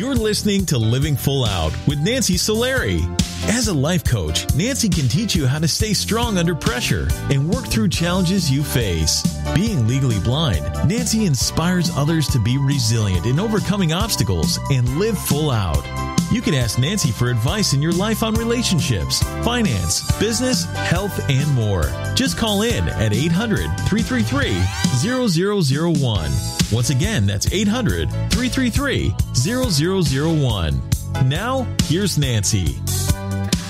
You're listening to Living Full Out with Nancy Solari. As a life coach, Nancy can teach you how to stay strong under pressure and work through challenges you face. Being legally blind, Nancy inspires others to be resilient in overcoming obstacles and live full out. You can ask Nancy for advice in your life on relationships, finance, business, health, and more. Just call in at 800-333-0001. Once again, that's 800-333-0001. Now, here's Nancy.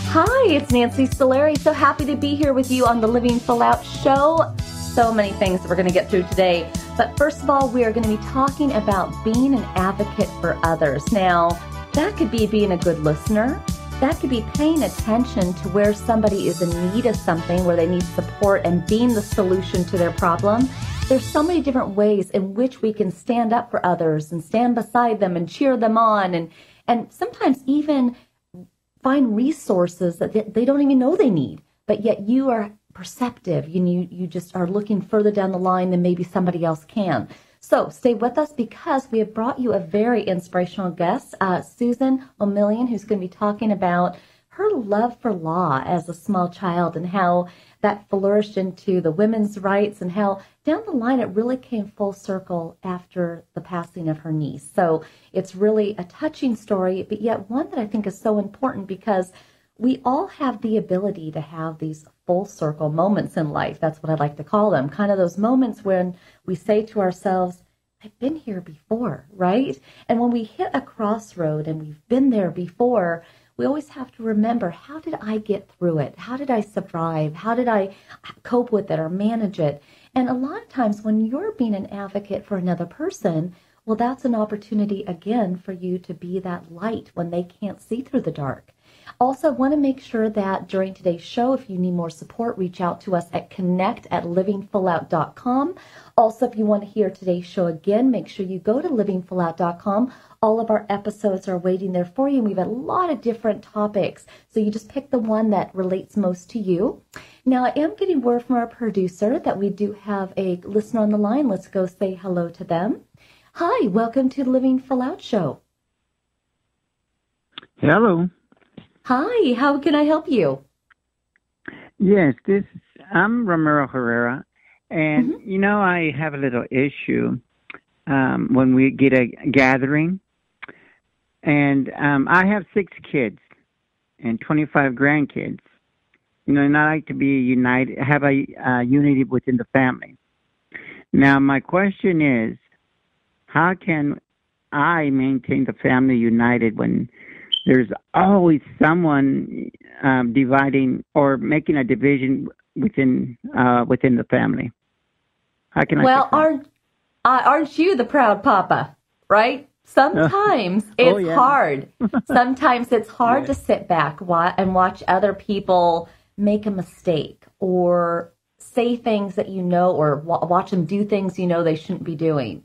Hi, it's Nancy Solari. So happy to be here with you on the Living Full Out show. So many things that we're going to get through today. But first of all, we are going to be talking about being an advocate for others. Now, that could be being a good listener. That could be paying attention to where somebody is in need of something, where they need support, and being the solution to their problem. There's so many different ways in which we can stand up for others and stand beside them and cheer them on, and sometimes even find resources that they don't even know they need, but yet you are perceptive. You just are looking further down the line than maybe somebody else can. So stay with us because we have brought you a very inspirational guest, Susan O'Million, who's going to be talking about her love for law as a small child and how that flourished into the women's rights and how down the line it really came full circle after the passing of her niece. So it's really a touching story, but yet one that I think is so important because we all have the ability to have these full circle moments in life. That's what I like to call them. Kind of those moments when we say to ourselves, I've been here before, right? And when we hit a crossroad and we've been there before, we always have to remember, how did I get through it? How did I survive? How did I cope with it or manage it? And a lot of times when you're being an advocate for another person, well, that's an opportunity again for you to be that light when they can't see through the dark. Also, want to make sure that during today's show, if you need more support, reach out to us at connect@livingfullout.com. Also, if you want to hear today's show again, make sure you go to livingfullout.com. All of our episodes are waiting there for you, and we've had a lot of different topics. So you just pick the one that relates most to you. Now, I am getting word from our producer that we do have a listener on the line. Let's go say hello to them. Hi, welcome to the Living Full Out show. Hello. Hi, how can I help you? Yes, I'm Ramiro Herrera, and I have a little issue when we get a gathering, and I have 6 kids and 25 grandkids. And I like to be united, have a unity within the family. Now, my question is, how can I maintain the family united when there's always someone dividing or making a division within the family? How can Well, aren't you the proud papa, right? Sometimes it's hard. Sometimes it's hard to sit back and watch other people make a mistake or say things that or watch them do things they shouldn't be doing.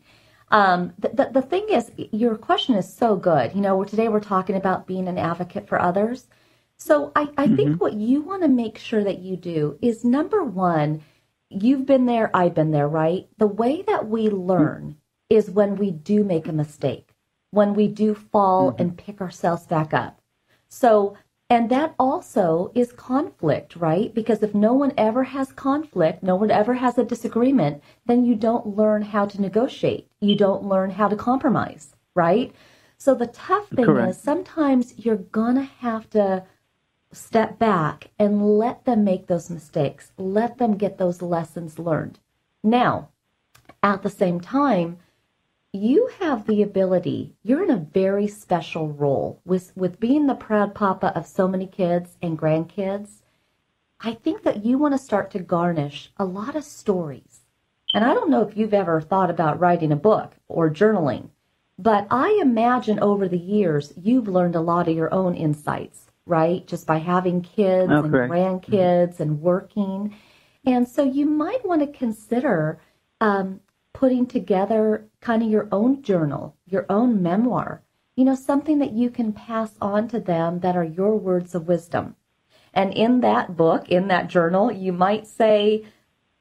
The thing is, your question is so good. Today we're talking about being an advocate for others. So I think what you want to make sure that you do is, number one, you've been there, I've been there, right? The way that we learn is when we do make a mistake, when we do fall and pick ourselves back up. So, and that also is conflict, right? Because if no one ever has conflict, no one ever has a disagreement, then you don't learn how to negotiate. You don't learn how to compromise, right? So the tough thing is sometimes you're going to have to step back and let them make those mistakes. Let them get those lessons learned. Now, at the same time, you have the ability, you're in a very special role with being the proud papa of so many kids and grandkids. I think that you want to start to garnish a lot of stories. And I don't know if you've ever thought about writing a book or journaling, but I imagine over the years you've learned a lot of your own insights, right? Just by having kids and grandkids and working. And so you might want to consider putting together kind of your own journal, your own memoir, something that you can pass on to them that are your words of wisdom. And in that book, in that journal, you might say,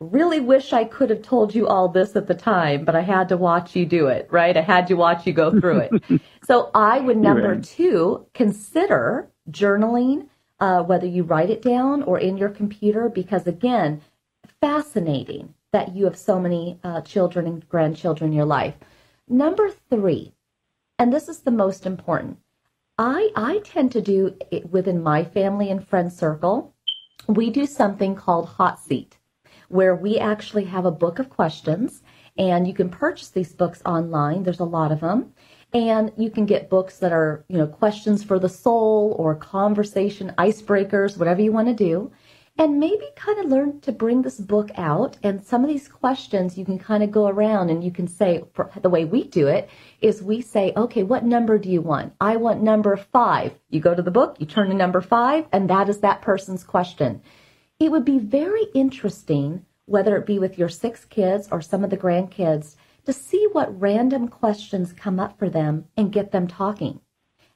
really wish I could have told you all this at the time, but I had to watch you do it, right? I had to watch you go through it. So I would, number two, consider journaling, whether you write it down or in your computer, because again, fascinating that you have so many children and grandchildren in your life. Number three, and this is the most important, I tend to do it within my family and friend circle. We do something called Hot Seat, where we actually have a book of questions, and you can purchase these books online. There's a lot of them. And you can get books that are, questions for the soul or conversation icebreakers, whatever you want to do. And maybe kind of learn to bring this book out. And some of these questions you can kind of go around and you can say, the way we do it is we say, okay, what number do you want? I want number 5. You go to the book, you turn to number 5, and that is that person's question. It would be very interesting, whether it be with your 6 kids or some of the grandkids, to see what random questions come up for them and get them talking.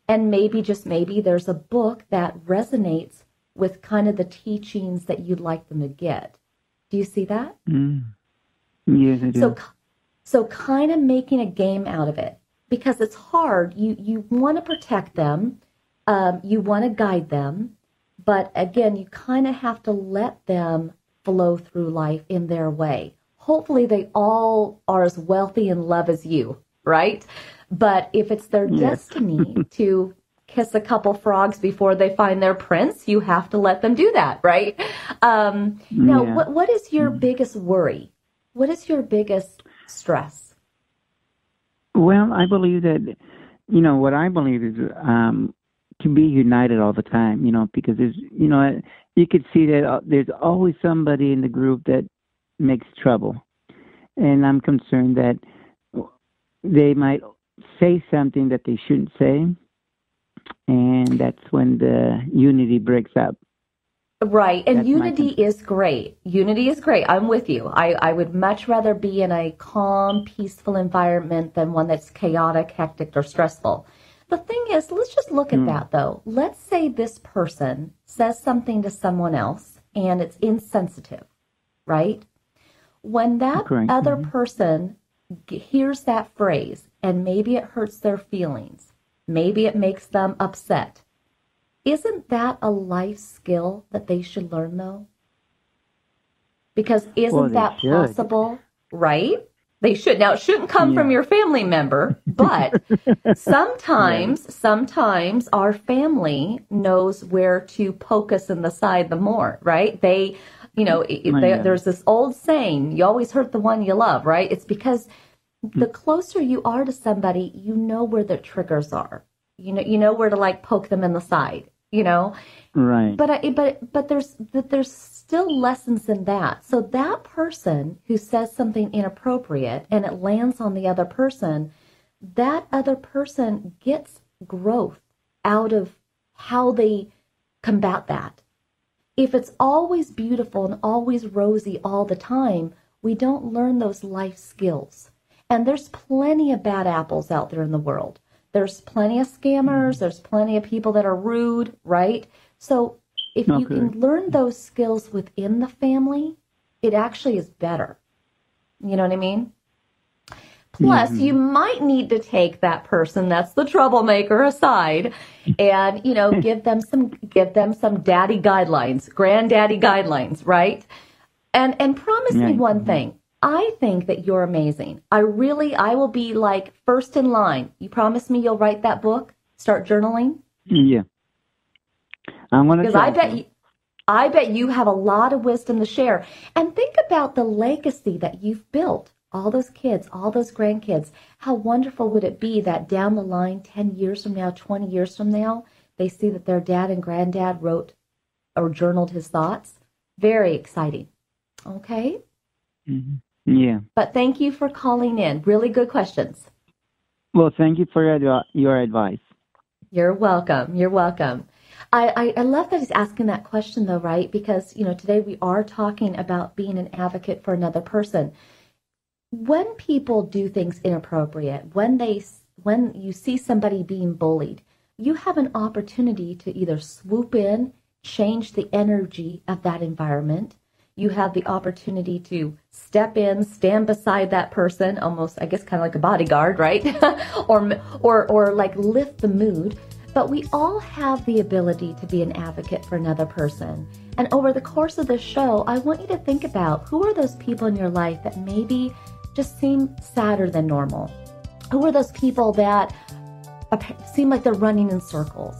And maybe, just maybe, there's a book that resonates with kind of the teachings that you'd like them to get. Do you see that? Yes, I do. So kind of making a game out of it, because it's hard. You want to protect them. You want to guide them. But again, you kind of have to let them flow through life in their way. Hopefully they all are as wealthy in love as you, right? But if it's their destiny to kiss a couple frogs before they find their prince, you have to let them do that, right? Now, what is your biggest worry? What is your biggest stress? Well, I believe that, what I believe is to be united all the time, because there's, you could see that there's always somebody in the group that makes trouble. And I'm concerned that they might say something that they shouldn't say, and that's when the unity breaks up. Right, and that's unity is great. Unity is great. I'm with you. I would much rather be in a calm, peaceful environment than one that's chaotic, hectic, or stressful. The thing is, let's just look at that, though. Let's say this person says something to someone else, and it's insensitive, right? When that other person hears that phrase, and maybe it hurts their feelings, maybe it makes them upset, isn't that a life skill that they should learn, though? Because isn't that possible, right? They should. Now, it shouldn't come from your family member, but sometimes our family knows where to poke us in the side the more, right? There's this old saying, you always hurt the one you love, right? It's because the closer you are to somebody, you know where their triggers are. You know where to poke them in the side, Right. But there's still lessons in that. So that person who says something inappropriate and it lands on the other person, that other person gets growth out of how they combat that. If it's always beautiful and always rosy all the time, we don't learn those life skills. And there's plenty of bad apples out there in the world. There's plenty of scammers. There's plenty of people that are rude, right? So if you can learn those skills within the family, it actually is better. You know what I mean? Plus, you might need to take that person that's the troublemaker aside and, give them some daddy guidelines, granddaddy guidelines, right? And promise me one thing. I think that you're amazing. I will be first in line. You promise me you'll write that book, start journaling? Yeah. I'm going to try. Because I bet you have a lot of wisdom to share. And think about the legacy that you've built. All those kids, all those grandkids. How wonderful would it be that down the line, 10 years from now, 20 years from now, they see that their dad and granddad wrote or journaled his thoughts? Very exciting. Okay? Mm-hmm. Yeah. But thank you for calling in. Really good questions. Well, thank you for your advice. You're welcome. You're welcome. I love that he's asking that question, though, right? Because, today we are talking about being an advocate for another person. When people do things inappropriate, when you see somebody being bullied, you have an opportunity to either swoop in, change the energy of that environment. you have the opportunity to step in, stand beside that person, almost, I guess, kind of like a bodyguard, right? or like lift the mood. But we all have the ability to be an advocate for another person. And over the course of this show, I want you to think about who are those people in your life that maybe just seem sadder than normal? Who are those people that seem like they're running in circles,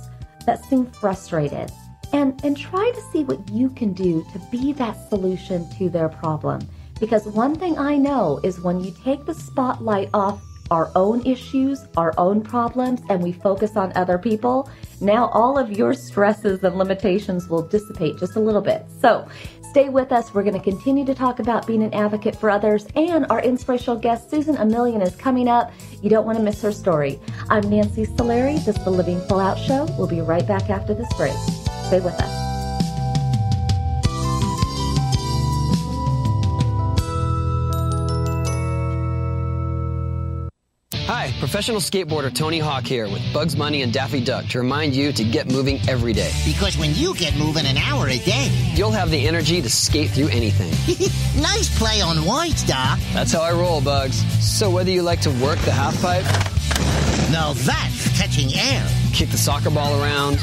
that seem frustrated? And try to see what you can do to be that solution to their problem. Because one thing I know is when you take the spotlight off our own issues, our own problems, and we focus on other people, now all of your stresses and limitations will dissipate just a little bit. So stay with us. We're going to continue to talk about being an advocate for others, and our inspirational guest, Susan Emilian, is coming up. You don't want to miss her story. I'm Nancy Solari. This is the Living Full Out Show. We'll be right back after this break. Stay with us. Hi, professional skateboarder Tony Hawk here with Bugs Bunny and Daffy Duck to remind you to get moving every day. Because when you get moving an hour a day, you'll have the energy to skate through anything. Nice play on words, Doc. That's how I roll, Bugs. So whether you like to work the half pipe, now that's catching air, kick the soccer ball around,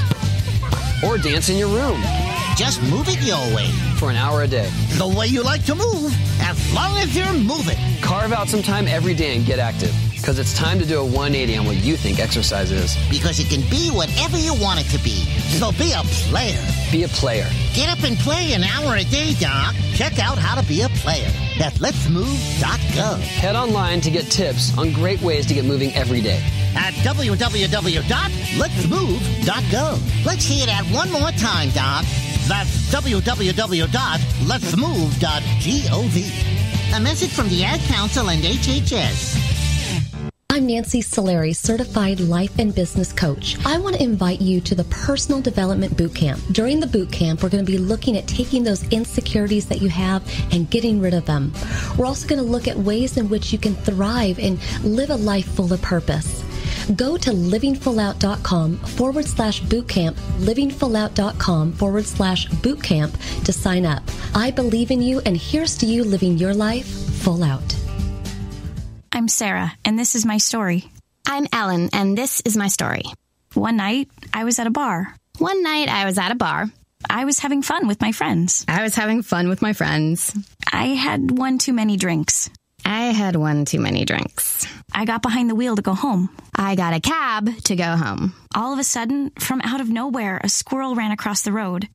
or dance in your room, just move it your way. For an hour a day. The way you like to move, as long as you're moving. Carve out some time every day and get active. Because it's time to do a 180 on what you think exercise is. Because it can be whatever you want it to be. So be a player. Be a player. Get up and play an hour a day, Doc. Check out how to be a player at letsmove.gov. Head online to get tips on great ways to get moving every day. At www.letsmove.gov. Let's hear that one more time, Doc. That's www.letsmove.gov. A message from the Ad Council and HHS. I'm Nancy Solari, certified life and business coach. I want to invite you to the Personal Development Bootcamp. During the bootcamp, we're going to be looking at taking those insecurities that you have and getting rid of them. We're also going to look at ways in which you can thrive and live a life full of purpose. Go to livingfullout.com/bootcamp, livingfullout.com/bootcamp to sign up. I believe in you, and here's to you living your life full out. I'm Sarah, and this is my story. I'm Ellen, and this is my story. One night, I was at a bar. I was having fun with my friends. I had one too many drinks. I got behind the wheel to go home. I got a cab to go home. All of a sudden, from out of nowhere, a squirrel ran across the road.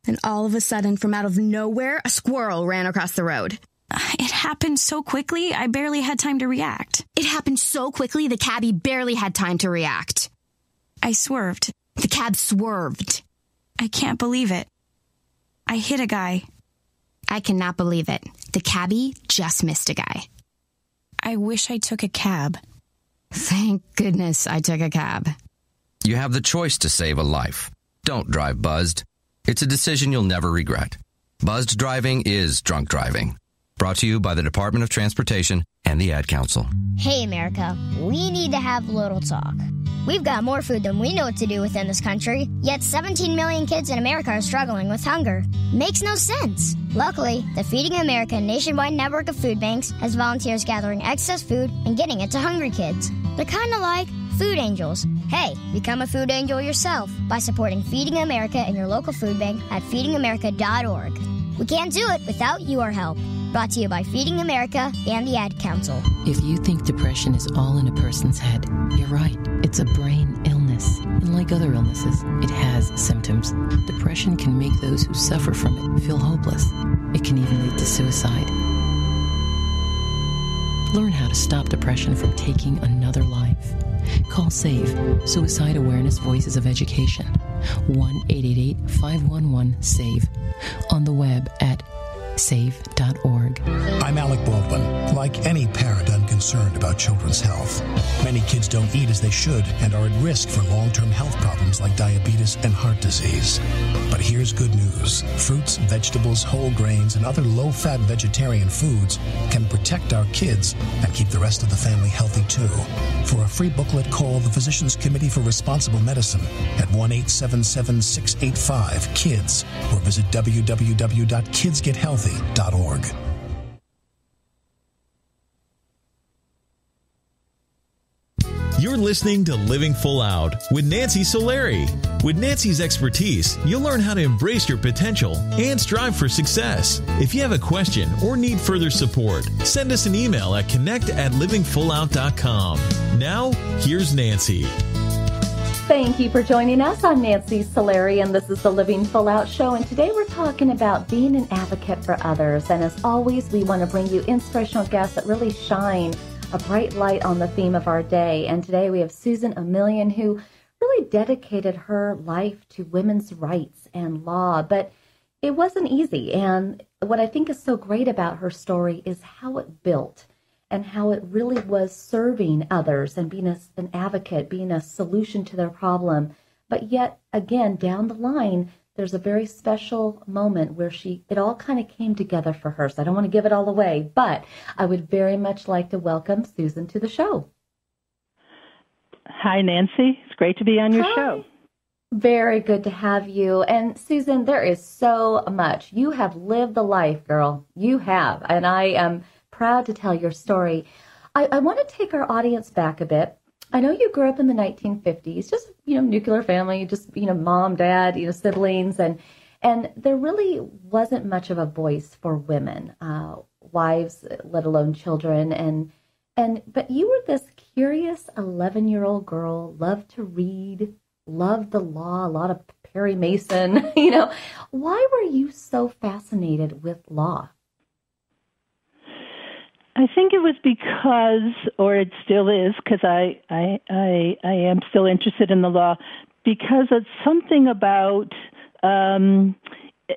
It happened so quickly, I barely had time to react. The cabbie barely had time to react. I swerved. The cab swerved. I can't believe it. I hit a guy. I cannot believe it. The cabbie just missed a guy. I wish I took a cab. Thank goodness I took a cab. You have the choice to save a life. Don't drive buzzed. It's a decision you'll never regret. Buzzed driving is drunk driving. Brought to you by the Department of Transportation and the Ad Council. Hey, America, we need to have a little talk. We've got more food than we know what to do with in this country, yet 17 million kids in America are struggling with hunger. Makes no sense. Luckily, the Feeding America nationwide network of food banks has volunteers gathering excess food and getting it to hungry kids. They're kind of like food angels. Hey, become a food angel yourself by supporting Feeding America in your local food bank at feedingamerica.org. We can't do it without your help. Brought to you by Feeding America and the Ad Council. If you think depression is all in a person's head, you're right. It's a brain illness. And like other illnesses, it has symptoms. Depression can make those who suffer from it feel hopeless. It can even lead to suicide. Learn how to stop depression from taking another life. Call SAVE, Suicide Awareness Voices of Education. 1-888-511-SAVE. On the web at save.org. I'm Alec Baldwin. Like any parent, I'm concerned about children's health. Many kids don't eat as they should and are at risk for long-term health problems like diabetes and heart disease. But here's good news. Fruits, vegetables, whole grains, and other low-fat vegetarian foods can protect our kids and keep the rest of the family healthy too. For a free booklet, call the Physicians Committee for Responsible Medicine at 1-877-685-KIDS or visit www.kidsgethealthy.org. childhealthy.org. You're listening to Living Full Out with Nancy Solari. With Nancy's expertise, you'll learn how to embrace your potential and strive for success. If you have a question or need further support, send us an email at connect@livingfullout.com. Now, here's Nancy. Thank you for joining us. I'm Nancy Solari, and this is the Living Full Out Show. And today we're talking about being an advocate for others. And as always, we want to bring you inspirational guests that really shine a bright light on the theme of our day. And today we have Susan Emilian, who really dedicated her life to women's rights and law. But it wasn't easy. And what I think is so great about her story is how it built and how it really was serving others and being an advocate, being a solution to their problem. But yet, again, down the line, there's a very special moment where it all kind of came together for her. So I don't want to give it all away, but I would very much like to welcome Susan to the show. Hi, Nancy. It's great to be on your show. Very good to have you. And Susan, there is so much. You have lived the life, girl. You have. And I am proud to tell your story. I want to take our audience back a bit. I know you grew up in the 1950s, just, nuclear family, just, mom, dad, siblings, and there really wasn't much of a voice for women, wives, let alone children. But you were this curious 11-year-old girl, loved to read, loved the law, a lot of Perry Mason, Why were you so fascinated with law? I think it was because, or it still is, because I am still interested in the law, because it's something about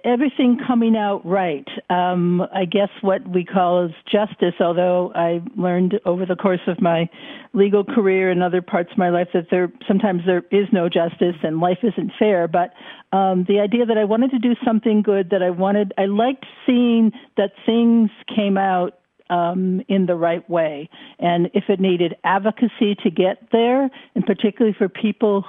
everything coming out right. I guess what we call is justice, although I learned over the course of my legal career and other parts of my life that sometimes there is no justice and life isn't fair. But the idea that I wanted to do something good, I liked seeing that things came out in the right way. And if it needed advocacy to get there, and particularly for people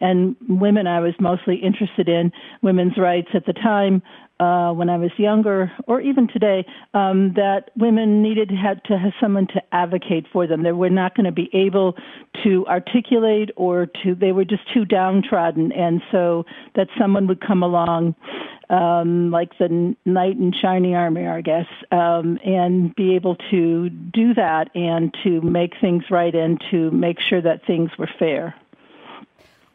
and women I was mostly interested in, women's rights at the time, when I was younger, or even today, that women had to have someone to advocate for them. They were not going to be able to articulate they were just too downtrodden. And so that someone would come along, like the knight in shining armor, I guess, and be able to do that and to make things right and to make sure that things were fair.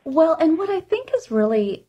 Well, and what I think is really,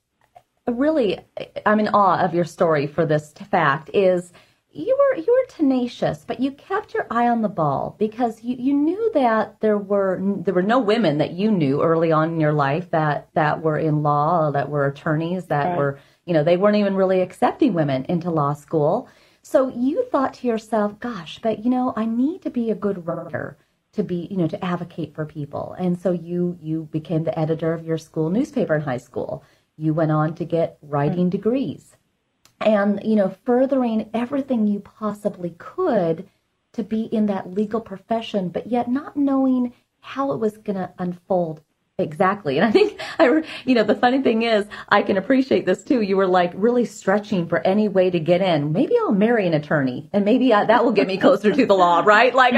I'm in awe of your story for this fact is you were tenacious, but you kept your eye on the ball because you knew that there were no women that you knew early on in your life that were in law, that were attorneys, that were, they weren't even really accepting women into law school. So you thought to yourself, gosh, but I need to be a good writer to be, to advocate for people. And so you became the editor of your school newspaper in high school. You went on to get writing degrees and, furthering everything you possibly could to be in that legal profession, but yet not knowing how it was going to unfold exactly. And I think, the funny thing is, I can appreciate this too. You were like really stretching for any way to get in. Maybe I'll marry an attorney and maybe that will get me closer to the law, right? Like,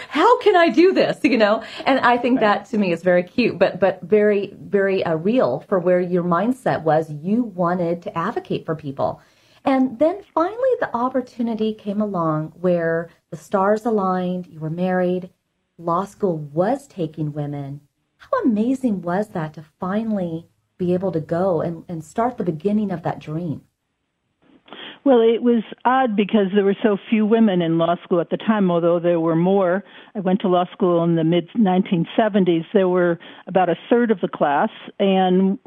how can I do this, And I think that to me is very cute, but very, very real for where your mindset was. You wanted to advocate for people. And then finally the opportunity came along where the stars aligned, you were married, law school was taking women. How amazing was that to finally be able to go and start the beginning of that dream? Well, it was odd because there were so few women in law school at the time, although there were more. I went to law school in the mid-1970s. There were about a third of the class, and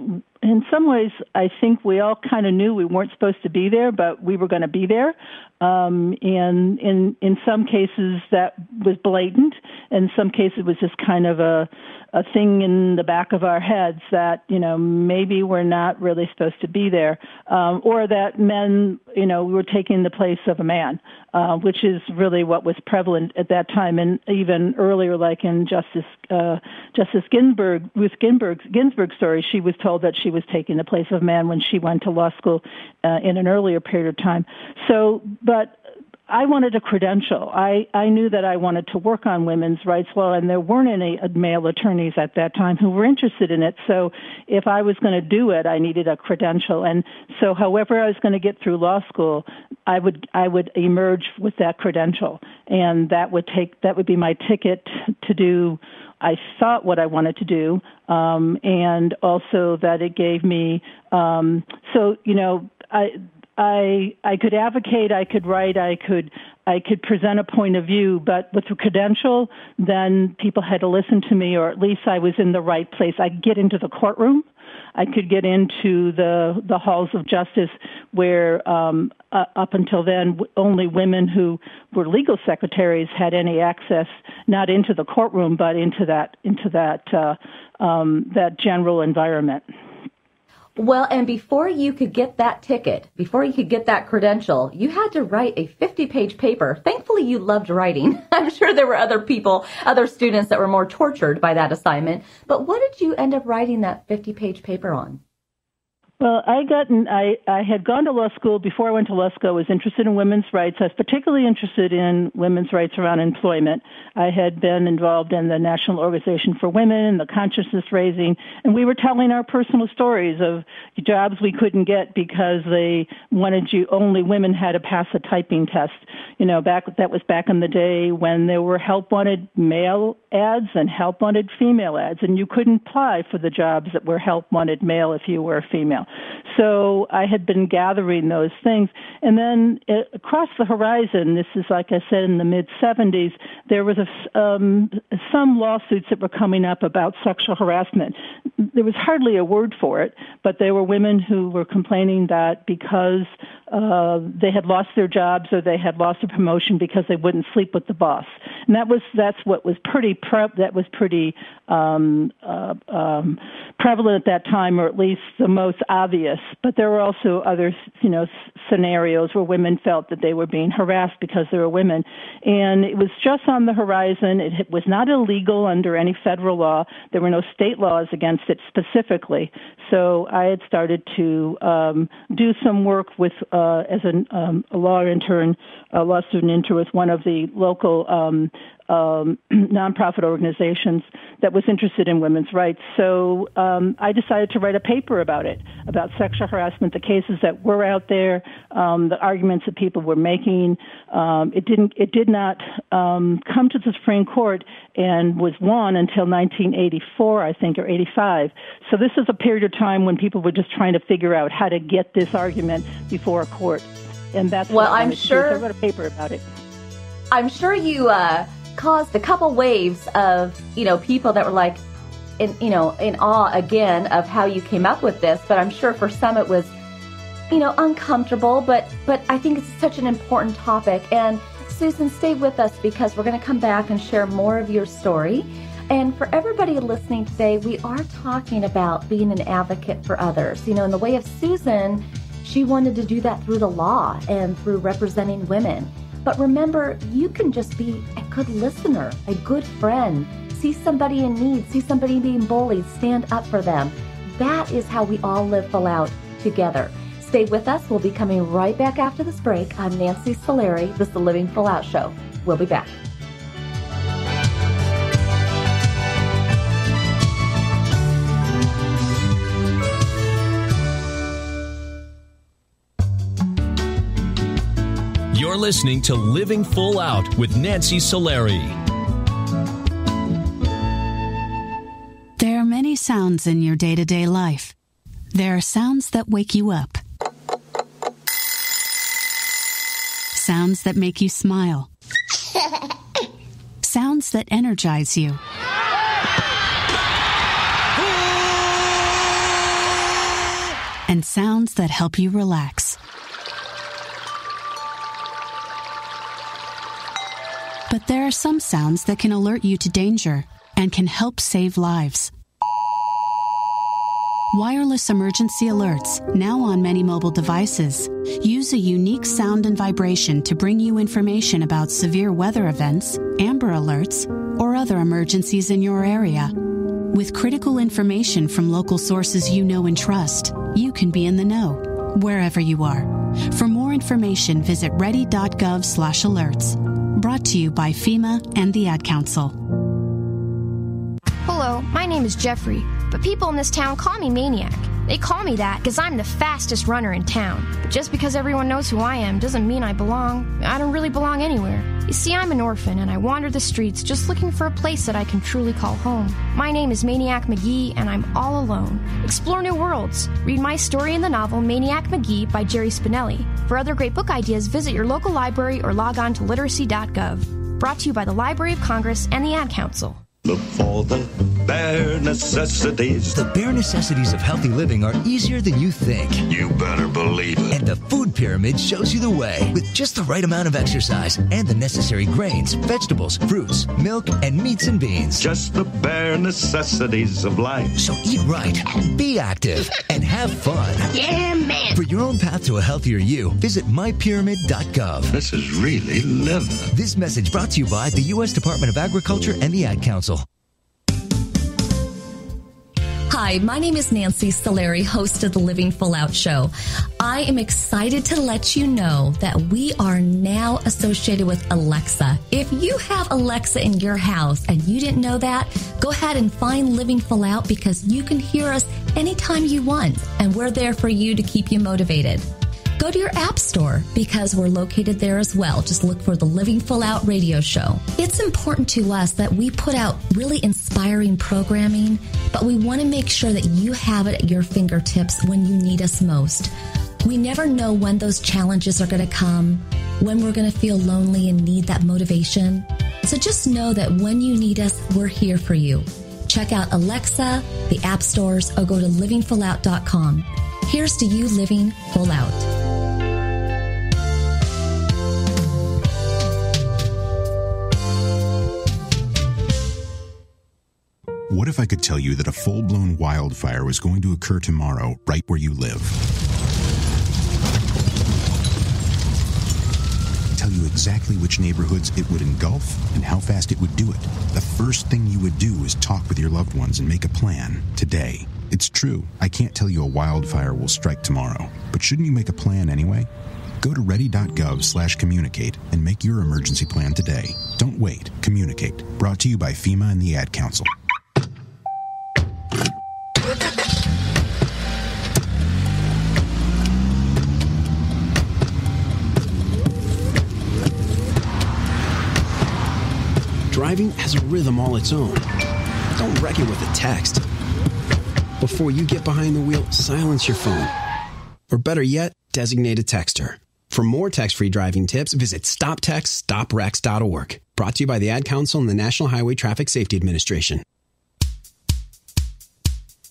in some ways, I think we all kind of knew we weren't supposed to be there, but we were going to be there. And in some cases, that was blatant. In some cases, it was just kind of a thing in the back of our heads that, maybe we're not really supposed to be there. Or that men, we were taking the place of a man, which is really what was prevalent at that time, and even earlier, like in Justice Ginsburg's story, she was told that she was taking the place of a man when she went to law school in an earlier period of time. So, but I wanted a credential. I knew that I wanted to work on women's rights law, and there weren't any male attorneys at that time who were interested in it. So if I was going to do it, I needed a credential. And so however I was going to get through law school, I would emerge with that credential. And that would be my ticket to do, I thought, what I wanted to do. And also that it gave me, I could advocate, I could write, I could present a point of view, but with a credential, then people had to listen to me, or at least I was in the right place. I could get into the courtroom. I could get into the halls of justice where up until then only women who were legal secretaries had any access, not into the courtroom, but into that general environment. Well, and before you could get that ticket, before you could get that credential, you had to write a 50-page paper. Thankfully, you loved writing. I'm sure there were other students that were more tortured by that assignment. But what did you end up writing that 50-page paper on? Well, I had gone to law school. Before I went to law school, I was interested in women's rights. I was particularly interested in women's rights around employment. I had been involved in the National Organization for Women, the consciousness raising, and we were telling our personal stories of jobs we couldn't get because they wanted only women had to pass a typing test. That was back in the day when there were help wanted male ads and help wanted female ads, and you couldn't apply for the jobs that were help wanted male if you were a female. So I had been gathering those things. And then across the horizon, this is, like I said, in the mid-'70s, there was some lawsuits that were coming up about sexual harassment. There was hardly a word for it, but there were women who were complaining that because they had lost their jobs or they had lost a promotion because they wouldn't sleep with the boss. And that's what was pretty prevalent at that time, or at least the most obvious. But there were also other, scenarios where women felt that they were being harassed because they were women. And it was just on the horizon. It was not illegal under any federal law. There were no state laws against it specifically. So I had started to do some work with as a law student intern with one of the local nonprofit organizations that was interested in women's rights. So I decided to write a paper about it, about sexual harassment, the cases that were out there, the arguments that people were making. It did not come to the Supreme Court and was won until 1984, I think, or 85. So this is a period of time when people were just trying to figure out how to get this argument before a court. And that's what I wanted to do. So I wrote a paper about it. I'm sure you caused a couple waves of, people that were like, in awe again of how you came up with this. But I'm sure for some it was, uncomfortable. But I think it's such an important topic. And Susan, stay with us because we're going to come back and share more of your story. And for everybody listening today, we are talking about being an advocate for others. In the way of Susan, she wanted to do that through the law and through representing women. But remember, you can just be a good listener, a good friend, see somebody in need, see somebody being bullied, stand up for them. That is how we all live full out together. Stay with us. We'll be coming right back after this break. I'm Nancy Solari. This is the Living Full Out Show. We'll be back. You're listening to Living Full Out with Nancy Solari. There are many sounds in your day-to-day life. There are sounds that wake you up. Sounds that make you smile. Sounds that energize you. And sounds that help you relax. But there are some sounds that can alert you to danger and can help save lives. Wireless emergency alerts, now on many mobile devices, use a unique sound and vibration to bring you information about severe weather events, Amber Alerts, or other emergencies in your area. With critical information from local sources you know and trust, you can be in the know, wherever you are. For more information, visit ready.gov/alerts. Brought to you by FEMA and the Ad Council. Hello, my name is Jeffrey, but people in this town call me Maniac. They call me that because I'm the fastest runner in town. But just because everyone knows who I am doesn't mean I belong. I don't really belong anywhere. You see, I'm an orphan, and I wander the streets just looking for a place that I can truly call home. My name is Maniac McGee, and I'm all alone. Explore new worlds. Read my story in the novel Maniac McGee by Jerry Spinelli. For other great book ideas, visit your local library or log on to literacy.gov. Brought to you by the Library of Congress and the Ad Council. Look for the bare necessities. The bare necessities of healthy living are easier than you think. You better believe it. And the food pyramid shows you the way. With just the right amount of exercise and the necessary grains, vegetables, fruits, milk, and meats and beans. Just the bare necessities of life. So eat right, be active, and have fun. Yeah, man. For your own path to a healthier you, visit mypyramid.gov. This is really living. This message brought to you by the U.S. Department of Agriculture and the Ad Council. Hi, my name is Nancy Solari, host of the Living Full Out Show. I am excited to let you know that we are now associated with Alexa. If you have Alexa in your house and you didn't know that, go ahead and find Living Full Out because you can hear us anytime you want, and we're there for you to keep you motivated. Go to your app store because we're located there as well. Just look for the Living Full Out radio show. It's important to us that we put out really inspiring programming, but we want to make sure that you have it at your fingertips when you need us most. We never know when those challenges are going to come, when we're going to feel lonely and need that motivation. So just know that when you need us, we're here for you. Check out Alexa, the app stores, or go to livingfullout.com. Here's to you living full out. What if I could tell you that a full-blown wildfire was going to occur tomorrow right where you live? Tell you exactly which neighborhoods it would engulf and how fast it would do it. The first thing you would do is talk with your loved ones and make a plan today. It's true, I can't tell you a wildfire will strike tomorrow, but shouldn't you make a plan anyway? Go to ready.gov/communicate and make your emergency plan today. Don't wait. Communicate. Brought to you by FEMA and the Ad Council. Driving has a rhythm all its own. Don't wreck it with a text. Before you get behind the wheel, silence your phone. Or better yet, designate a texter. For more text-free driving tips, visit stoptextstoprex.org. Brought to you by the Ad Council and the National Highway Traffic Safety Administration.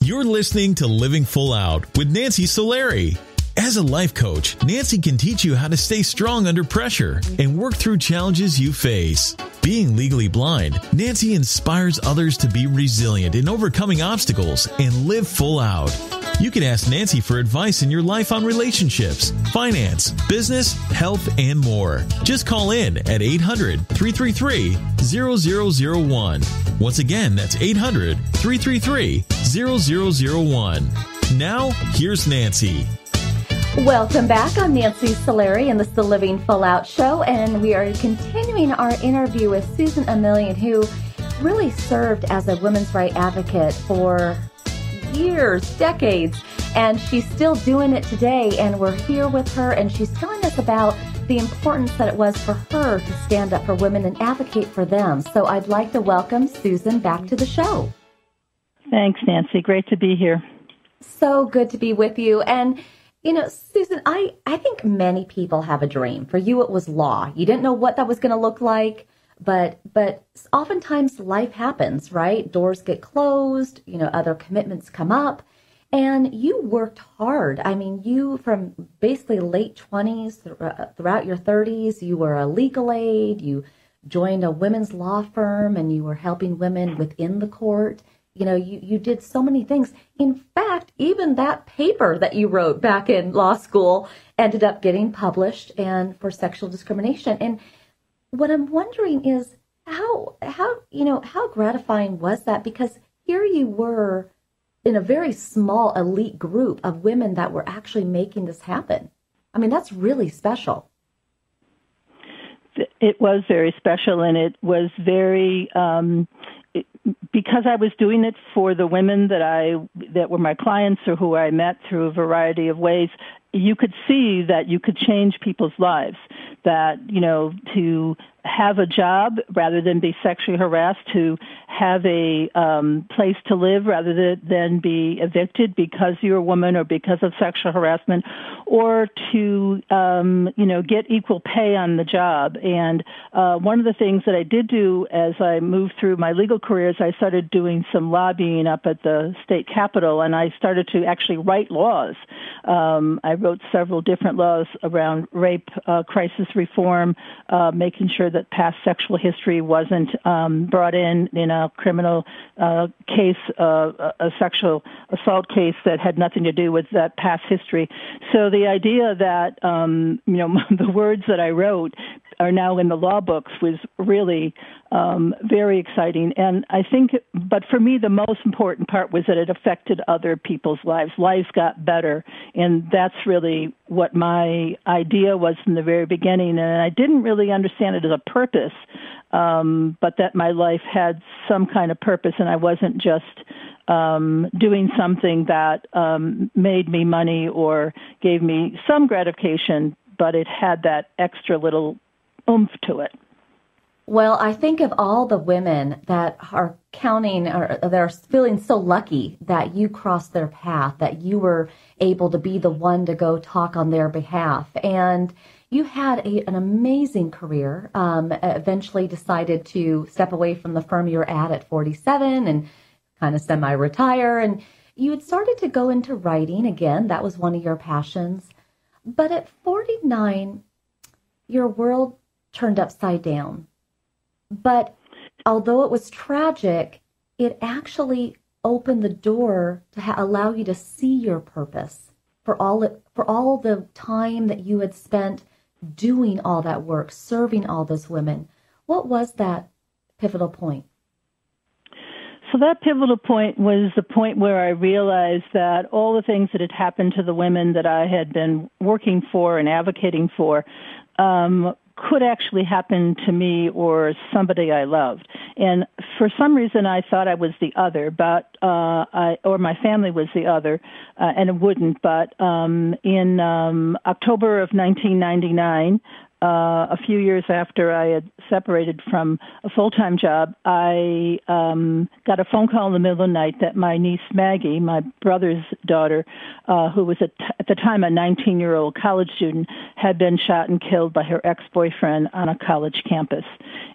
You're listening to Living Full Out with Nancy Solari. As a life coach, Nancy can teach you how to stay strong under pressure and work through challenges you face. Being legally blind, Nancy inspires others to be resilient in overcoming obstacles and live full out. You can ask Nancy for advice in your life on relationships, finance, business, health, and more. Just call in at 800-333-0001. Once again, that's 800-333-0001. Now, here's Nancy. Welcome back. I'm Nancy Solari, and this is the Living Full Out Show, and we are continuing our interview with Susan Emilian, who really served as a women's rights advocate for years, decades, and she's still doing it today, and we're here with her, and she's telling us about the importance that it was for her to stand up for women and advocate for them. So I'd like to welcome Susan back to the show. Thanks, Nancy. Great to be here. So good to be with you. And you know, Susan, I think many people have a dream. For you, it was law. You didn't know what that was going to look like, but oftentimes life happens, right? Doors get closed, you know, other commitments come up, and you worked hard. I mean, you from basically late 20s throughout your 30s, you were a legal aid, you joined a women's law firm, and you were helping women within the court. you did so many things. In fact, even that paper that you wrote back in law school ended up getting published and for sexual discrimination. And what I'm wondering is how gratifying was that? Because here you were in a very small elite group of women that were actually making this happen. I mean, that's really special. It was very special, and it was very because I was doing it for the women that were my clients or who I met through a variety of ways. You could see that you could change people's lives, that, to have a job rather than be sexually harassed, to have a place to live rather than be evicted because you're a woman or because of sexual harassment, or to, get equal pay on the job. And one of the things that I did do as I moved through my legal career is I started doing some lobbying up at the state capitol, and I started to actually write laws. I wrote several different laws around rape, crisis reform, making sure that past sexual history wasn't brought in a criminal case, a sexual assault case that had nothing to do with that past history. So the idea that, the words that I wrote are now in the law books was really very exciting. And I think, but for me, the most important part was that it affected other people's lives. Lives got better. And that's really what my idea was from the very beginning. And I didn't really understand it as a purpose, but that my life had some kind of purpose, and I wasn't just doing something that made me money or gave me some gratification, but it had that extra little oomph to it. Well, I think of all the women that are counting, or that are feeling so lucky that you crossed their path, that you were able to be the one to go talk on their behalf. And you had an amazing career, eventually decided to step away from the firm you were at 47 and kind of semi-retire. And you had started to go into writing again. That was one of your passions. But at 49, your world turned upside down. But although it was tragic, it actually opened the door to allow you to see your purpose for all the time that you had spent doing all that work, serving all those women. What was that pivotal point? So that pivotal point was the point where I realized that all the things that had happened to the women that I had been working for and advocating for could actually happen to me or somebody I loved. And for some reason, I thought I was the other, but or my family was the other, and it wouldn't. But in October of 1999, a few years after I had separated from a full-time job, I got a phone call in the middle of the night that my niece Maggie, my brother's daughter, who was at the time a 19-year-old college student, had been shot and killed by her ex-boyfriend on a college campus.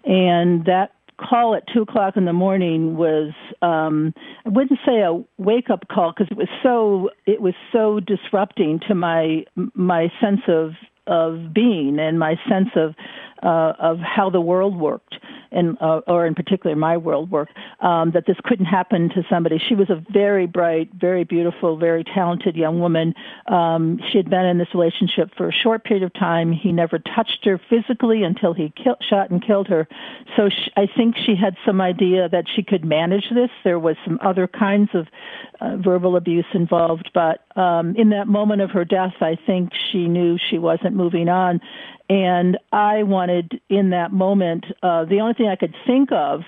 And that call at 2:00 in the morning was, I wouldn't say a wake-up call because it was so disrupting to my sense of being and my sense of how the world worked, and or in particular my world worked, that this couldn't happen to somebody. She was a very bright, very beautiful, very talented young woman. She had been in this relationship for a short period of time. He never touched her physically until he shot and killed her. So I think she had some idea that she could manage this. There was some other kinds of verbal abuse involved, but in that moment of her death, I think she knew she wasn't moving on. And I wanted, in that moment, the only thing I could think of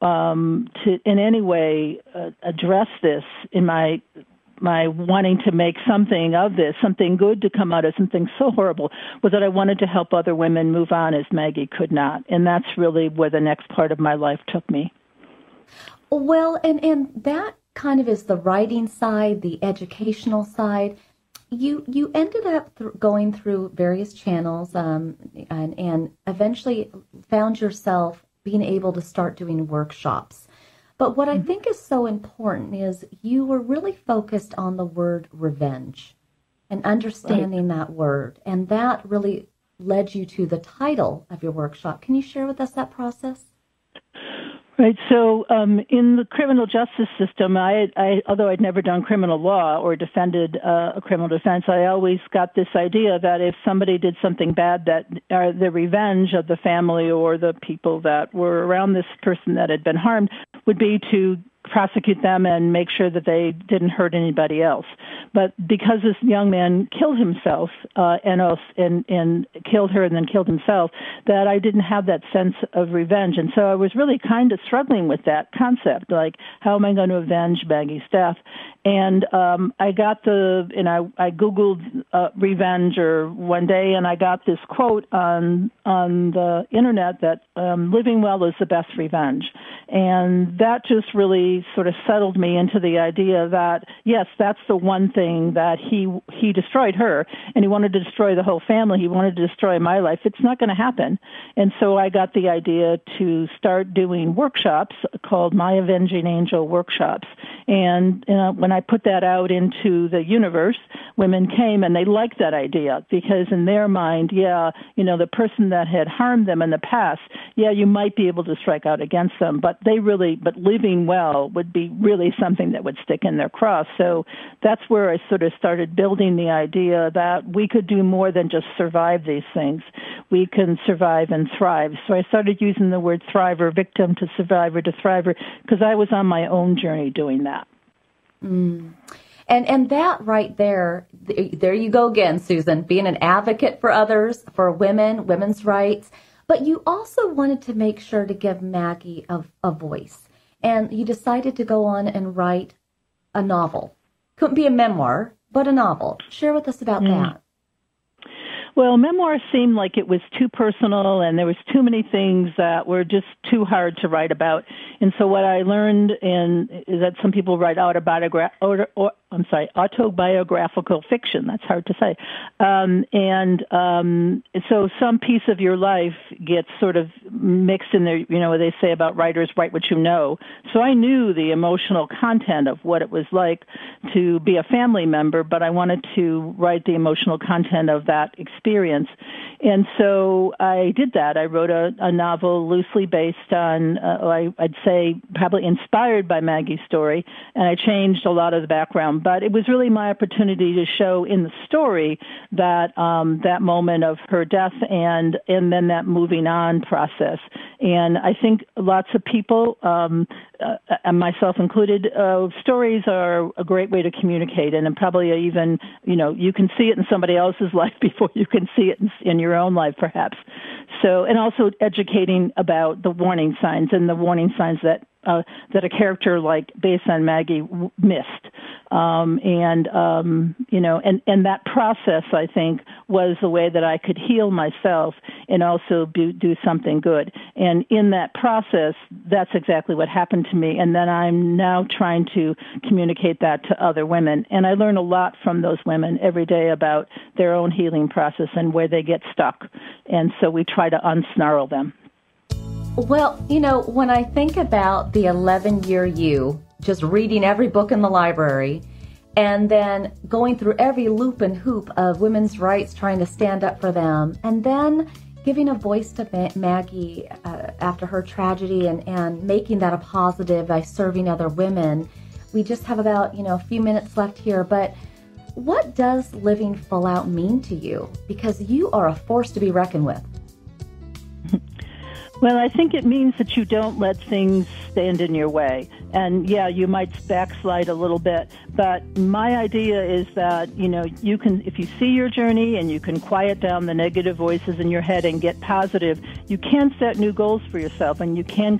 to in any way address this in my wanting to make something of this, something good to come out of something so horrible, was that I wanted to help other women move on as Maggie could not. And that's really where the next part of my life took me. Well, and that kind of is the writing side, the educational side. You ended up going through various channels and eventually found yourself being able to start doing workshops. But what I think is so important is you were really focused on the word revenge and understanding that word. And that really led you to the title of your workshop. Can you share with us that process? Right. So in the criminal justice system, although I'd never done criminal law or defended a criminal defense, I always got this idea that if somebody did something bad, that the revenge of the family or the people that were around this person that had been harmed would be to prosecute them and make sure that they didn't hurt anybody else. But because this young man killed himself and killed her and then killed himself, that I didn't have that sense of revenge. And so I was really kind of struggling with that concept, like, how am I going to avenge Maggie's death? And I Googled revenge one day, and I got this quote on the internet that living well is the best revenge. And that just really sort of settled me into the idea that, yes, that's the one thing that he destroyed her, and he wanted to destroy the whole family. He wanted to destroy my life. It's not going to happen. And so I got the idea to start doing workshops called My Avenging Angel Workshops. And when I put that out into the universe, women came and they liked that idea because in their mind, the person that had harmed them in the past, you might be able to strike out against them, but living well would be really something that would stick in their cross. So that's where I sort of started building the idea that we could do more than just survive these things. We can survive and thrive. So I started using the word thriver, victim to survivor to thriver, because I was on my own journey doing that. Mm. And that right there you go again, Susan, being an advocate for others, for women's rights. But you also wanted to make sure to give Maggie a voice. And you decided to go on and write a novel. Couldn't be a memoir, but a novel. Share with us about that. Well, memoir seemed like it was too personal, and there was too many things that were just too hard to write about. And so what I learned is that some people write autobiographical fiction. That's hard to say. So some piece of your life gets sort of mixed in there, what they say about writers, write what you know. So I knew the emotional content of what it was like to be a family member, but I wanted to write the emotional content of that experience. And so I did that. I wrote a novel loosely based on, I'd say probably inspired by Maggie's story, and I changed a lot of the background. But it was really my opportunity to show in the story that that moment of her death and then that moving on process. And I think lots of people, and myself included, stories are a great way to communicate, and probably even, you can see it in somebody else's life before you can see it in your own life, perhaps. So, and also educating about the warning signs and the warning signs that a character like based on Maggie missed. And that process, I think, was the way that I could heal myself and also do something good. And in that process, that's exactly what happened to me. And then I'm now trying to communicate that to other women. And I learn a lot from those women every day about their own healing process and where they get stuck. And so we try to unsnarl them. Well, when I think about the 11-year you, just reading every book in the library, and then going through every loop and hoop of women's rights, trying to stand up for them, and then giving a voice to Maggie after her tragedy and making that a positive by serving other women. We just have about, a few minutes left here, but what does living full out mean to you? Because you are a force to be reckoned with. Well, I think it means that you don't let things stand in your way. And you might backslide a little bit, but my idea is that, you can, if you see your journey and you can quiet down the negative voices in your head and get positive, you can set new goals for yourself and you can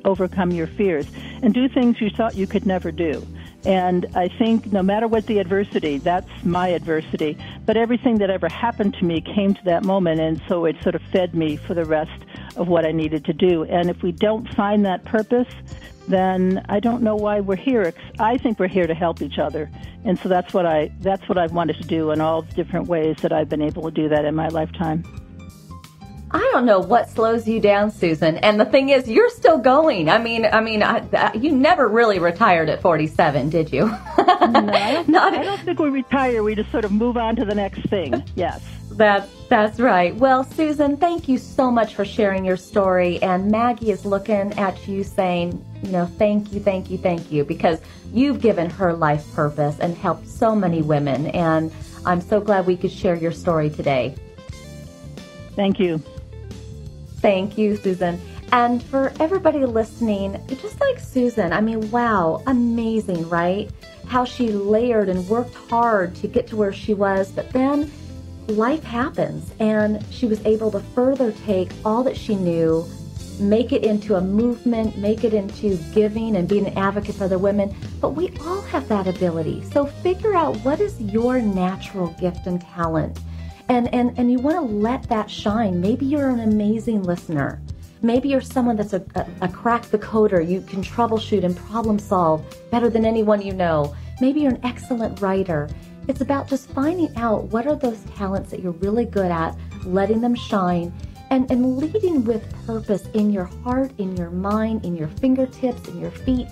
overcome your fears and do things you thought you could never do. And I think no matter what the adversity, that's my adversity, but everything that ever happened to me came to that moment, and so it sort of fed me for the rest of what I needed to do. And if we don't find that purpose, then I don't know why we're here. I think we're here to help each other. And so that's what I wanted to do in all the different ways that I've been able to do that in my lifetime. I don't know what slows you down, Susan. And the thing is, you're still going. You never really retired at 47, did you? No, I don't think we retire. We just sort of move on to the next thing. Yes. That's right. Well, Susan, thank you so much for sharing your story. And Maggie is looking at you saying, thank you, because you've given her life purpose and helped so many women. And I'm so glad we could share your story today. Thank you. Thank you, Susan. And for everybody listening, just like Susan, wow, amazing, right? How she layered and worked hard to get to where she was, but then life happens, and she was able to further take all that she knew, make it into a movement, make it into giving and being an advocate for other women. But we all have that ability. So figure out what is your natural gift and talent. And you want to let that shine. Maybe you're an amazing listener. Maybe you're someone that's a crack the coder. You can troubleshoot and problem solve better than anyone you know. Maybe you're an excellent writer. It's about just finding out what are those talents that you're really good at, letting them shine, and leading with purpose in your heart, in your mind, in your fingertips, in your feet,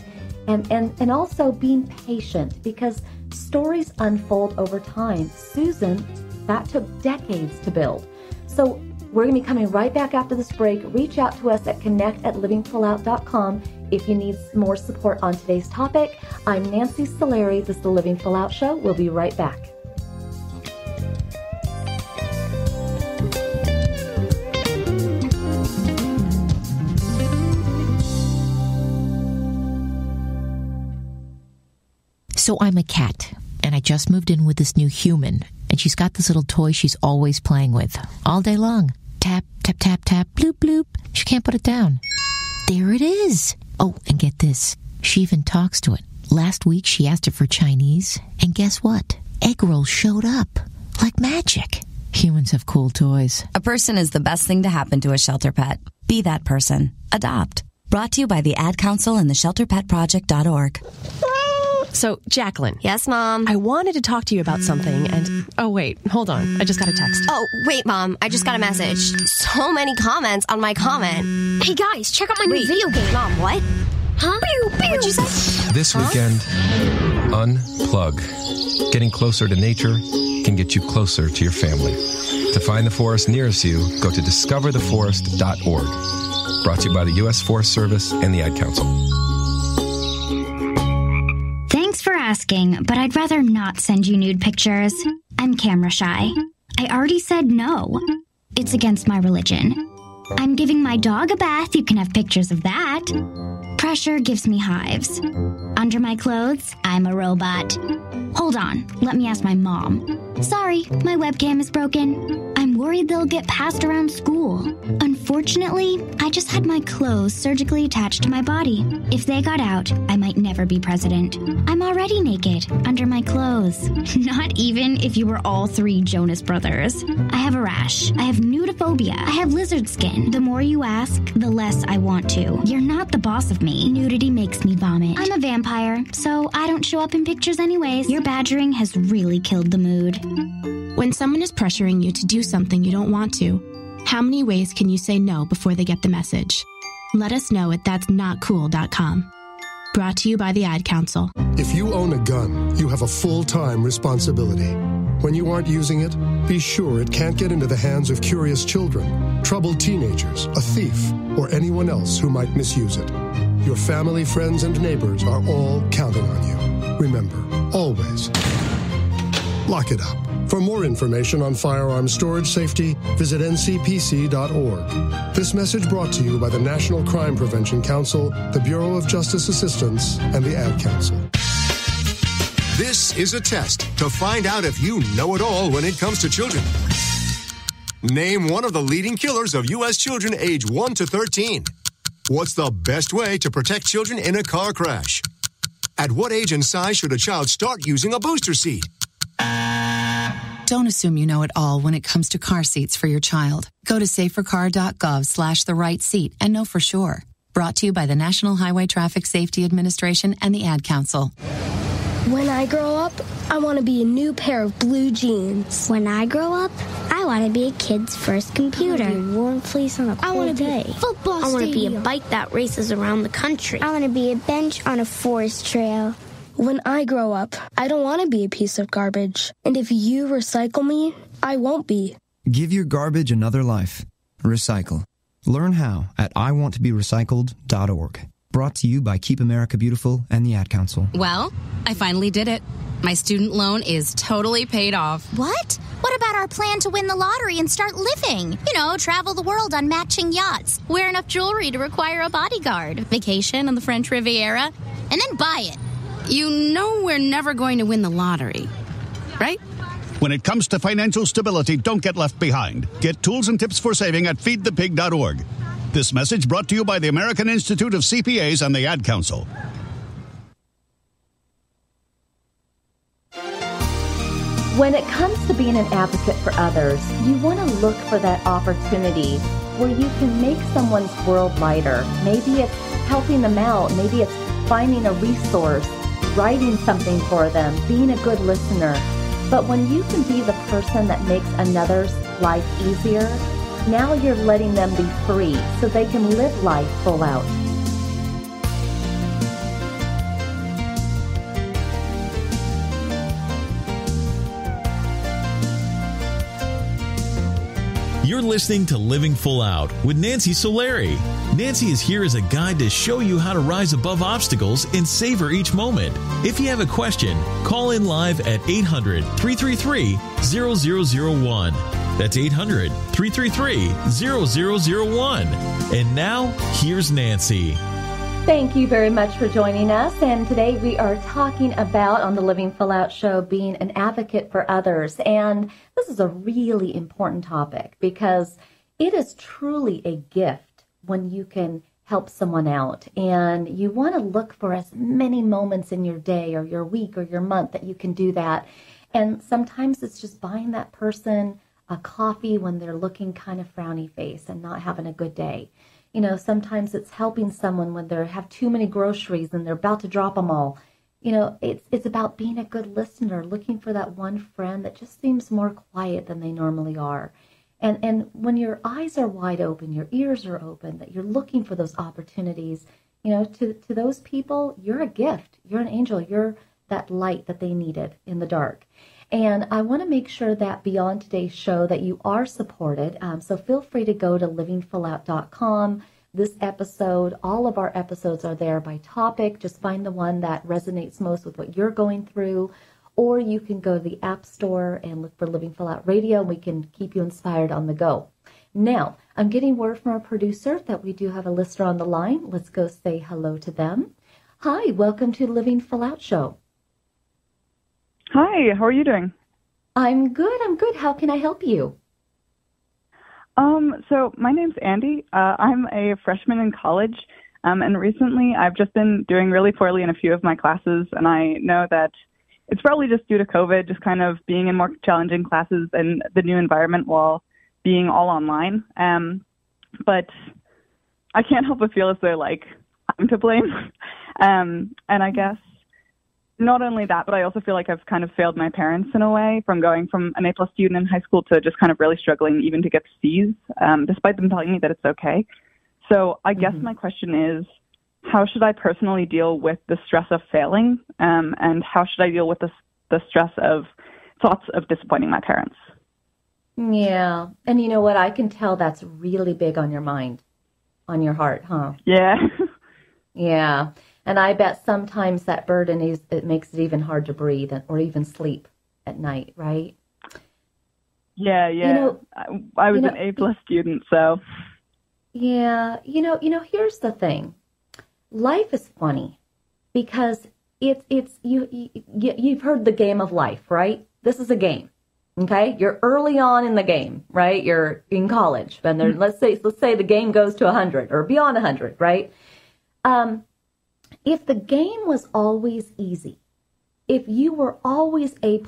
and also being patient, because stories unfold over time. Susan, that took decades to build. So we're going to be coming right back after this break. Reach out to us at connect@livingfullout.com if you need more support on today's topic. I'm Nancy Solari. This is the Living Full Out Show. We'll be right back. So I'm a cat, and I just moved in with this new human, and she's got this little toy she's always playing with, all day long. Tap, tap, tap, tap, bloop, bloop. She can't put it down. There it is. Oh, and get this. She even talks to it. Last week, she asked it for Chinese, and guess what? Egg rolls showed up. Like magic. Humans have cool toys. A person is the best thing to happen to a shelter pet. Be that person. Adopt. Brought to you by the Ad Council and the ShelterPetProject.org. So, Jacqueline. Yes, Mom? I wanted to talk to you about something, and... Oh, wait. Hold on. I just got a text. Oh, wait, Mom. I just got a message. So many comments on my comment. Hey, guys, check out my new video game. Mom, what? Huh? What'd you say? This weekend, unplug. Getting closer to nature can get you closer to your family. To find the forest nearest you, go to discovertheforest.org. Brought to you by the U.S. Forest Service and the Ad Council. Thanks for asking, but I'd rather not send you nude pictures. I'm camera shy. I already said no. It's against my religion. I'm giving my dog a bath. You can have pictures of that. Pressure gives me hives. Under my clothes, I'm a robot. Hold on, let me ask my mom. Sorry, my webcam is broken. I'm worried they'll get passed around school. Unfortunately, I just had my clothes surgically attached to my body. If they got out, I might never be president. I'm already naked, under my clothes. Not even if you were all three Jonas Brothers. I have a rash. I have nudophobia. I have lizard skin. The more you ask, the less I want to. You're not the boss of me. Nudity makes me vomit. I'm a vampire, so I don't show up in pictures anyways. Your badgering has really killed the mood. When someone is pressuring you to do something you don't want to, how many ways can you say no before they get the message? Let us know at that'snotcool.com. Brought to you by the Ad Council. If you own a gun, you have a full-time responsibility. When you aren't using it, be sure it can't get into the hands of curious children, troubled teenagers, a thief, or anyone else who might misuse it. Your family, friends, and neighbors are all counting on you. Remember, always, lock it up. For more information on firearm storage safety, visit ncpc.org. This message brought to you by the National Crime Prevention Council, the Bureau of Justice Assistance, and the Ad Council. This is a test to find out if you know it all when it comes to children. Name one of the leading killers of U.S. children age 1 to 13. What's the best way to protect children in a car crash? At what age and size should a child start using a booster seat? Don't assume you know it all when it comes to car seats for your child. Go to safercar.gov/the-right-seat and know for sure. Brought to you by the National Highway Traffic Safety Administration and the Ad Council. When I grow up, I want to be a new pair of blue jeans. When I grow up, I want to be a kid's first computer. I want to be a warm fleece on a cold day. Football I want to be a stadium. bike that races around the country. I want to be a bench on a forest trail. When I grow up, I don't want to be a piece of garbage. And if you recycle me, I won't be. Give your garbage another life. Recycle. Learn how at iwanttoberecycled.org. Brought to you by Keep America Beautiful and the Ad Council. Well, I finally did it. My student loan is totally paid off. What? What about our plan to win the lottery and start living? You know, travel the world on matching yachts, wear enough jewelry to require a bodyguard, vacation on the French Riviera, and then buy it. You know we're never going to win the lottery, right? When it comes to financial stability, don't get left behind. Get tools and tips for saving at feedthepig.org. This message brought to you by the American Institute of CPAs and the Ad Council. When it comes to being an advocate for others, you want to look for that opportunity where you can make someone's world lighter. Maybe it's helping them out. Maybe it's finding a resource, writing something for them, being a good listener. But when you can be the person that makes another's life easier, now you're letting them be free so they can live life full out. You're listening to Living Full Out with Nancy Solari. Nancy is here as a guide to show you how to rise above obstacles and savor each moment. If you have a question, call in live at 800-333-0001. That's 800-333-0001. And now, here's Nancy. Thank you very much for joining us. And today we are talking about, on the Living Full Out show, being an advocate for others. And this is a really important topic because it is truly a gift when you can help someone out. And you want to look for as many moments in your day or your week or your month that you can do that. And sometimes it's just buying that person a coffee when they're looking kind of frowny face and not having a good day. You know, sometimes it's helping someone when they have too many groceries and they're about to drop them all. You know, it's about being a good listener, looking for that one friend that just seems more quiet than they normally are. And when your eyes are wide open, your ears are open, that you're looking for those opportunities, you know, to those people, you're a gift. You're an angel. You're that light that they needed in the dark. And I want to make sure that beyond today's show that you are supported. So feel free to go to livingfullout.com. This episode, all of our episodes are there by topic. Just find the one that resonates most with what you're going through. Or you can go to the App Store and look for Living Full Out Radio. We can keep you inspired on the go. Now, I'm getting word from our producer that we do have a listener on the line. Let's go say hello to them. Hi, welcome to the Living Full Out show. Hi, how are you doing? I'm good. How can I help you? So my name's Andy. I'm a freshman in college, and recently I've just been doing really poorly in a few of my classes, and I know that it's probably just due to COVID, just kind of being in more challenging classes and the new environment while being all online. But I can't help but feel as though, like, I'm to blame. And I guess not only that, but I also feel like I've kind of failed my parents in a way, from going from an A+ student in high school to just kind of really struggling even to get C's, despite them telling me that it's okay. So I guess my question is, how should I personally deal with the stress of failing? And how should I deal with the stress of thoughts of disappointing my parents? Yeah. And you know what? I can tell that's really big on your mind, on your heart, huh? Yeah. Yeah. And I bet sometimes that burden it makes it even hard to breathe or even sleep at night, right? Yeah. You know, I was an A+ student, so. Yeah. You know, here's the thing. Life is funny because you've heard the game of life, right? This is a game. Okay, you're early on in the game, right? You're in college, and let's say the game goes to 100 or beyond 100, right? If the game was always easy, if you were always A+,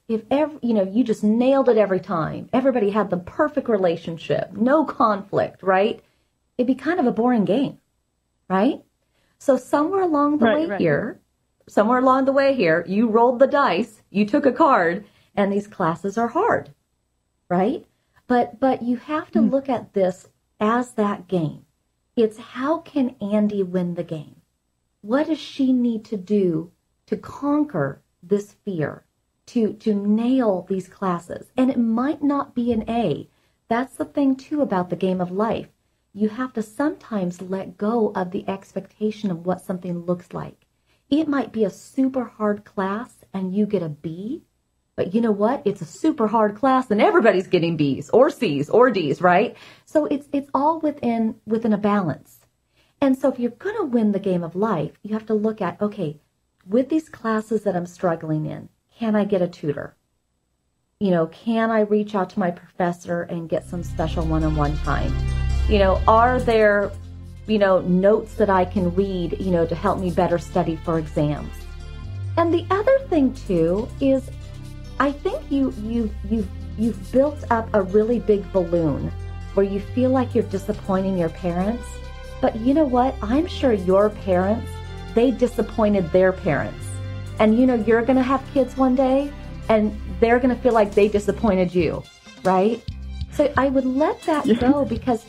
if you just nailed it every time, everybody had the perfect relationship, no conflict, right? It'd be kind of a boring game, right? So somewhere along the way here, you rolled the dice, you took a card, and these classes are hard, right? But you have to look at this as that game. It's how can Andy win the game? What does she need to do to conquer this fear, to nail these classes. And it might not be an A. That's the thing, too, about the game of life. You have to sometimes let go of the expectation of what something looks like. It might be a super hard class and you get a B, but you know what? It's a super hard class and everybody's getting B's or C's or D's, right? So it's all within a balance. And so if you're going to win the game of life, you have to look at, okay, with these classes that I'm struggling in, can I get a tutor? Can I reach out to my professor and get some special one-on-one time? Are there, notes that I can read, to help me better study for exams? And the other thing too is, I think you've built up a really big balloon where you feel like you're disappointing your parents. But you know what? I'm sure your parents, they disappointed their parents. And you're going to have kids one day and they're going to feel like they disappointed you, right? So I would let that go because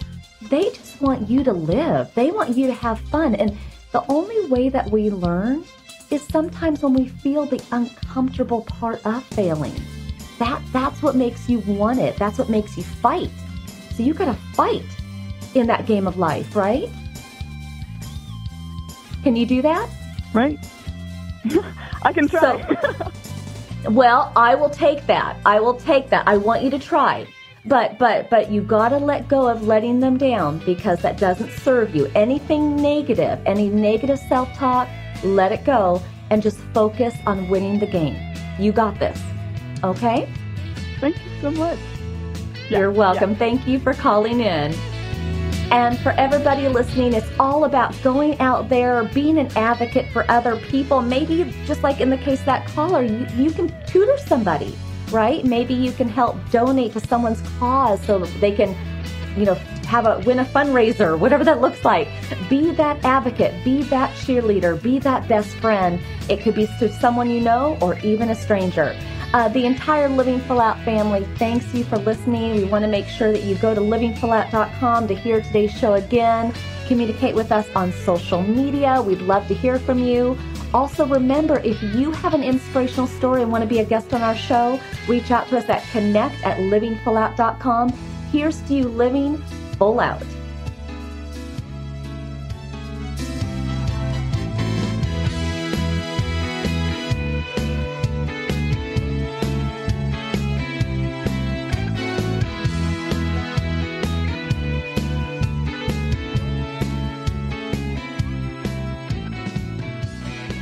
they just want you to live. They want you to have fun. And the only way that we learn is sometimes when we feel the uncomfortable part of failing. That's what makes you want it. That's what makes you fight. So you got to fight in that game of life, right? Can you do that? Right. I can try. Well, I will take that. I want you to try. But you got to let go of letting them down because that doesn't serve you. Anything negative, any negative self-talk, let it go and just focus on winning the game. You got this. Okay? Thank you so much. You're welcome. Thank you for calling in. And for everybody listening, it's all about going out there, being an advocate for other people. Maybe just like in the case of that caller, you can tutor somebody, right? Maybe you can help donate to someone's cause so that they can, win a fundraiser, whatever that looks like. Be that advocate, be that cheerleader, be that best friend. It could be to someone you know or even a stranger. The entire Living Full Out family thanks you for listening. We want to make sure that you go to livingfullout.com to hear today's show again. Communicate with us on social media. We'd love to hear from you. Also, remember, if you have an inspirational story and want to be a guest on our show, reach out to us at connect@livingfullout.com. Here's to you living full out.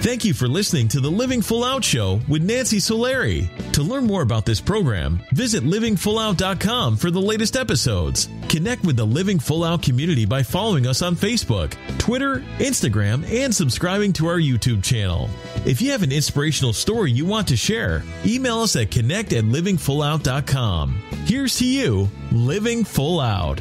Thank you for listening to the Living Full Out Show with Nancy Solari. To learn more about this program, visit livingfullout.com for the latest episodes. Connect with the Living Full Out community by following us on Facebook, Twitter, Instagram, and subscribing to our YouTube channel. If you have an inspirational story you want to share, email us at connect@livingfullout.com. Here's to you, living full out.